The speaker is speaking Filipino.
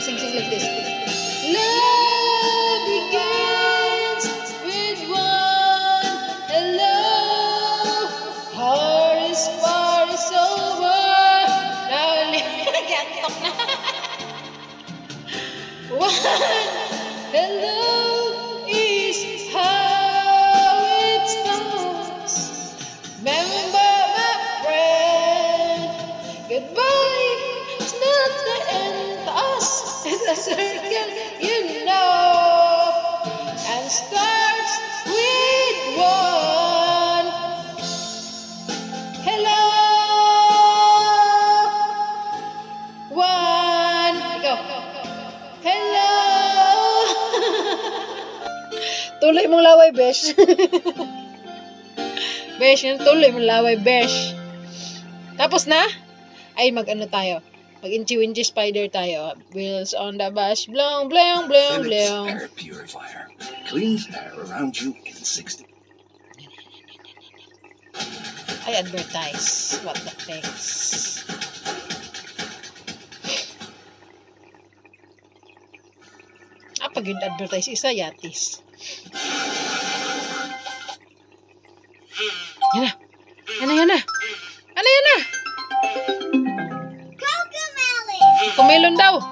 sing like this. Love begins with one hello. Heart is far is over. Gantok na. One hello is how it starts. Remember, my friend, goodbye is not the end to us. It's a circle, you know, and starts with one hello. One, go. Hello. Tuloy mong laway, besh. Besh, yun tuloy mong laway, besh. Tapos na? Ay, mag-ano tayo? Mag-inchi-winchi spider tayo. Wheels on the bus, blong, blong, blong, blong. Philips Air Purifier cleans air around you in 60. I advertise. What the thanks. Pag yun advertise isa, yatis. Yan na. Yan na. Ano yan na? Cocomelon. Kumelon daw.